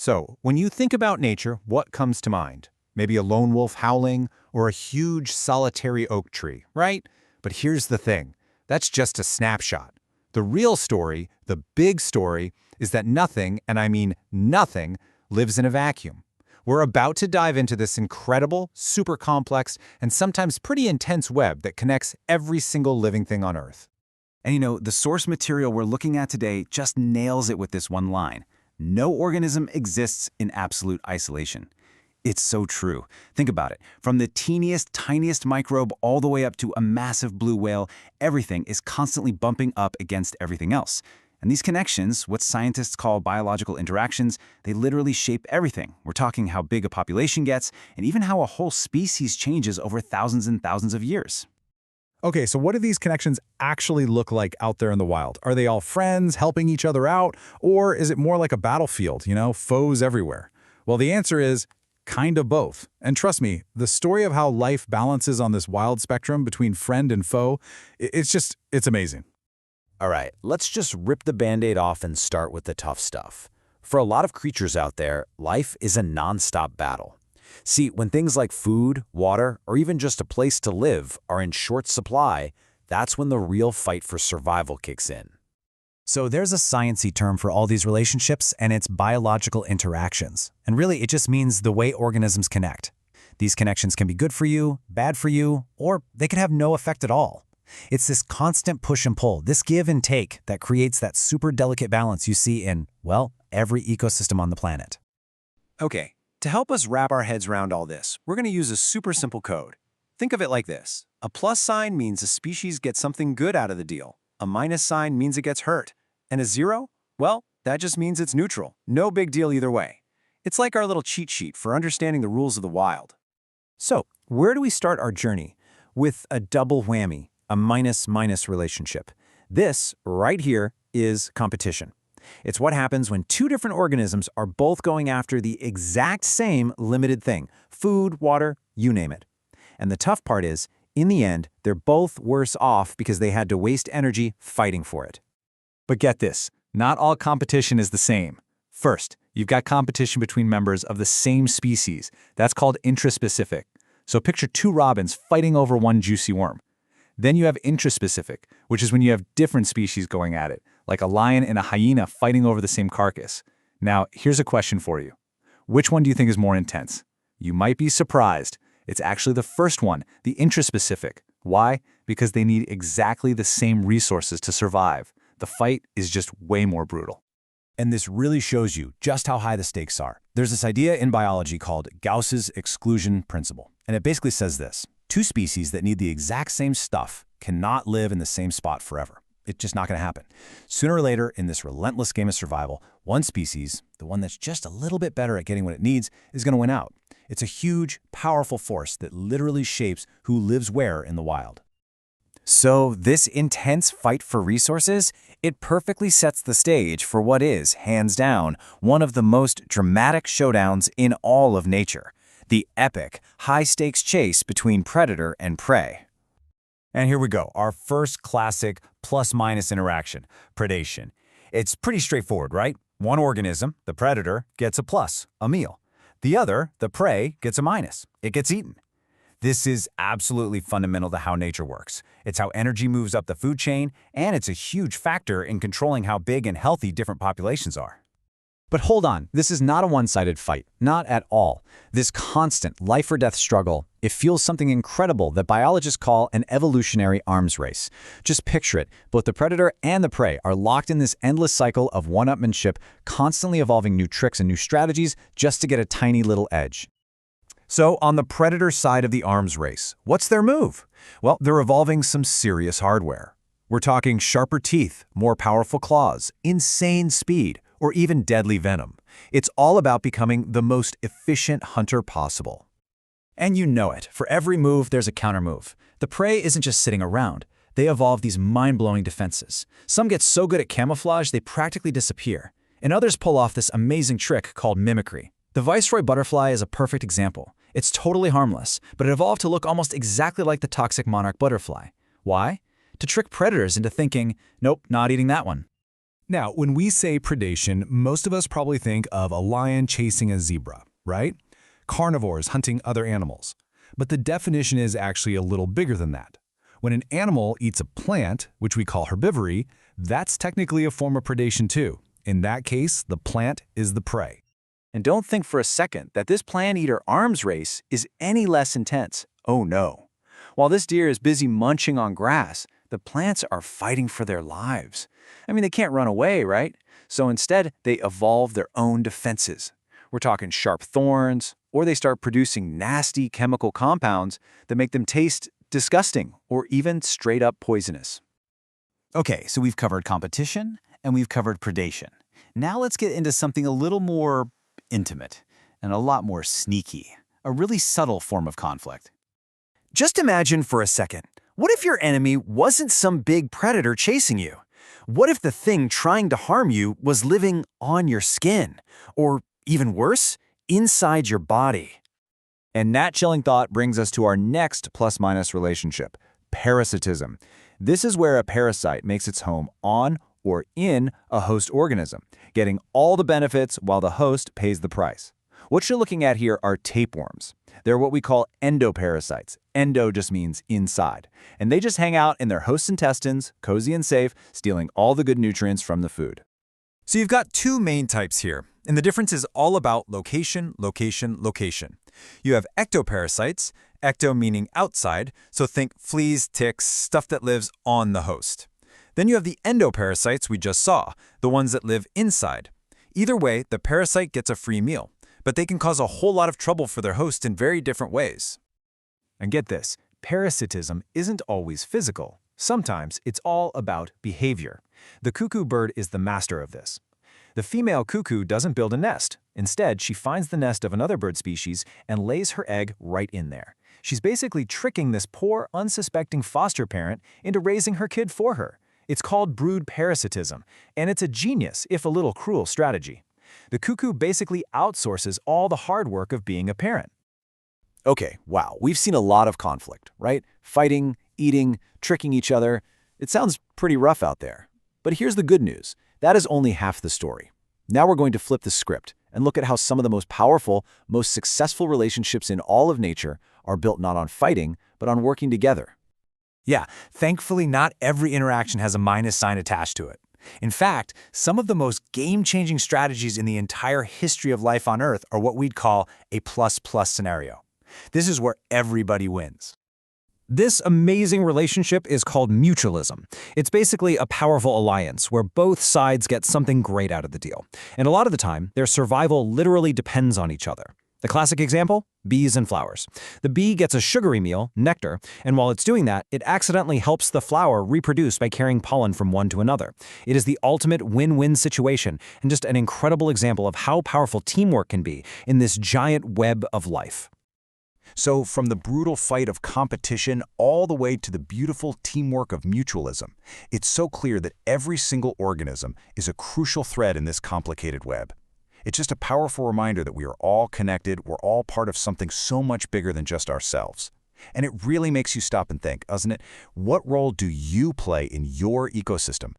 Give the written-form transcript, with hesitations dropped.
So, when you think about nature, what comes to mind? Maybe a lone wolf howling or a huge solitary oak tree, right? But here's the thing. That's just a snapshot. The real story, the big story, is that nothing, and I mean nothing, lives in a vacuum. We're about to dive into this incredible, super complex, and sometimes pretty intense web that connects every single living thing on Earth. And the source material we're looking at today just nails it with this one line. No organism exists in absolute isolation. It's so true. Think about it. From the teeniest, tiniest microbe all the way up to a massive blue whale, everything is constantly bumping up against everything else. And these connections, what scientists call biological interactions, they literally shape everything. We're talking how big a population gets, and even how a whole species changes over thousands and thousands of years. Okay, so what do these connections actually look like out there in the wild? Are they all friends, helping each other out? Or is it more like a battlefield, foes everywhere? Well, the answer is kind of both. And trust me, the story of how life balances on this wild spectrum between friend and foe, it's amazing. All right, let's just rip the Band-Aid off and start with the tough stuff. For a lot of creatures out there, life is a non-stop battle. See, when things like food, water, or even just a place to live are in short supply, that's when the real fight for survival kicks in. So there's a sciencey term for all these relationships, and it's biological interactions. And really, it just means the way organisms connect. These connections can be good for you, bad for you, or they can have no effect at all. It's this constant push and pull, this give and take, that creates that super delicate balance you see in, well, every ecosystem on the planet. Okay, to help us wrap our heads around all this, we're going to use a super simple code. Think of it like this. A plus sign means a species gets something good out of the deal. A minus sign means it gets hurt. And a zero? Well, that just means it's neutral. No big deal either way. It's like our little cheat sheet for understanding the rules of the wild. So, where do we start our journey? With a double whammy, a minus-minus relationship. This, right here, is competition. It's what happens when two different organisms are both going after the exact same limited thing. Food, water, you name it. And the tough part is, in the end, they're both worse off because they had to waste energy fighting for it. But get this, not all competition is the same. First, you've got competition between members of the same species. That's called intraspecific. So picture two robins fighting over one juicy worm. Then you have intraspecific, which is when you have different species going at it, like a lion and a hyena fighting over the same carcass. Now, here's a question for you. Which one do you think is more intense? You might be surprised. It's actually the first one, the intraspecific. Why? Because they need exactly the same resources to survive. The fight is just way more brutal. And this really shows you just how high the stakes are. There's this idea in biology called Gauss's exclusion principle. And it basically says this: two species that need the exact same stuff cannot live in the same spot forever. It's just not going to happen. Sooner or later, in this relentless game of survival, one species, the one that's just a little bit better at getting what it needs, is going to win out. It's a huge, powerful force that literally shapes who lives where in the wild. So this intense fight for resources, it perfectly sets the stage for what is, hands down, one of the most dramatic showdowns in all of nature. The epic, high-stakes chase between predator and prey. And here we go, our first classic plus-minus interaction, predation. It's pretty straightforward, right? One organism, the predator, gets a plus, a meal. The other, the prey, gets a minus. It gets eaten. This is absolutely fundamental to how nature works. It's how energy moves up the food chain, and it's a huge factor in controlling how big and healthy different populations are. But hold on, this is not a one-sided fight, not at all. This constant life-or-death struggle, it fuels something incredible that biologists call an evolutionary arms race. Just picture it, both the predator and the prey are locked in this endless cycle of one-upmanship, constantly evolving new tricks and new strategies just to get a tiny little edge. So on the predator side of the arms race, what's their move? Well, they're evolving some serious hardware. We're talking sharper teeth, more powerful claws, insane speed, or even deadly venom. It's all about becoming the most efficient hunter possible. And you know it. For every move, there's a countermove. The prey isn't just sitting around. They evolve these mind-blowing defenses. Some get so good at camouflage, they practically disappear. And others pull off this amazing trick called mimicry. The viceroy butterfly is a perfect example. It's totally harmless, but it evolved to look almost exactly like the toxic monarch butterfly. Why? To trick predators into thinking, nope, not eating that one. Now, when we say predation, most of us probably think of a lion chasing a zebra, right? Carnivores hunting other animals. But the definition is actually a little bigger than that. When an animal eats a plant, which we call herbivory, that's technically a form of predation too. In that case, the plant is the prey. And don't think for a second that this plant-eater arms race is any less intense. Oh no. While this deer is busy munching on grass, the plants are fighting for their lives. I mean, they can't run away, right? So instead, they evolve their own defenses. We're talking sharp thorns, or they start producing nasty chemical compounds that make them taste disgusting or even straight up poisonous. Okay, so we've covered competition and we've covered predation. Now let's get into something a little more intimate and a lot more sneaky, a really subtle form of conflict. Just imagine for a second, what if your enemy wasn't some big predator chasing you? What if the thing trying to harm you was living on your skin? Or even worse, inside your body? And that chilling thought brings us to our next plus-minus relationship, parasitism. This is where a parasite makes its home on or in a host organism, getting all the benefits while the host pays the price. What you're looking at here are tapeworms. They're what we call endoparasites. Endo just means inside. And they just hang out in their host's intestines, cozy and safe, stealing all the good nutrients from the food. So you've got two main types here, and the difference is all about location, location, location. You have ectoparasites, ecto meaning outside, so think fleas, ticks, stuff that lives on the host. Then you have the endoparasites we just saw, the ones that live inside. Either way, the parasite gets a free meal, but they can cause a whole lot of trouble for their host in very different ways. And get this, parasitism isn't always physical. Sometimes it's all about behavior. The cuckoo bird is the master of this. The female cuckoo doesn't build a nest. Instead, she finds the nest of another bird species and lays her egg right in there. She's basically tricking this poor, unsuspecting foster parent into raising her kid for her. It's called brood parasitism, and it's a genius, if a little cruel, strategy. The cuckoo basically outsources all the hard work of being a parent. Okay, wow, we've seen a lot of conflict, right? Fighting, eating, tricking each other. It sounds pretty rough out there. But here's the good news. That is only half the story. Now we're going to flip the script and look at how some of the most powerful, most successful relationships in all of nature are built not on fighting, but on working together. Yeah, thankfully not every interaction has a minus sign attached to it. In fact, some of the most game-changing strategies in the entire history of life on Earth are what we'd call a plus-plus scenario. This is where everybody wins. This amazing relationship is called mutualism. It's basically a powerful alliance where both sides get something great out of the deal. And a lot of the time, their survival literally depends on each other. The classic example? Bees and flowers. The bee gets a sugary meal, nectar, and while it's doing that, it accidentally helps the flower reproduce by carrying pollen from one to another. It is the ultimate win-win situation and just an incredible example of how powerful teamwork can be in this giant web of life. So from the brutal fight of competition all the way to the beautiful teamwork of mutualism, it's so clear that every single organism is a crucial thread in this complicated web. It's just a powerful reminder that we are all connected, we're all part of something so much bigger than just ourselves. And it really makes you stop and think, doesn't it? What role do you play in your ecosystem?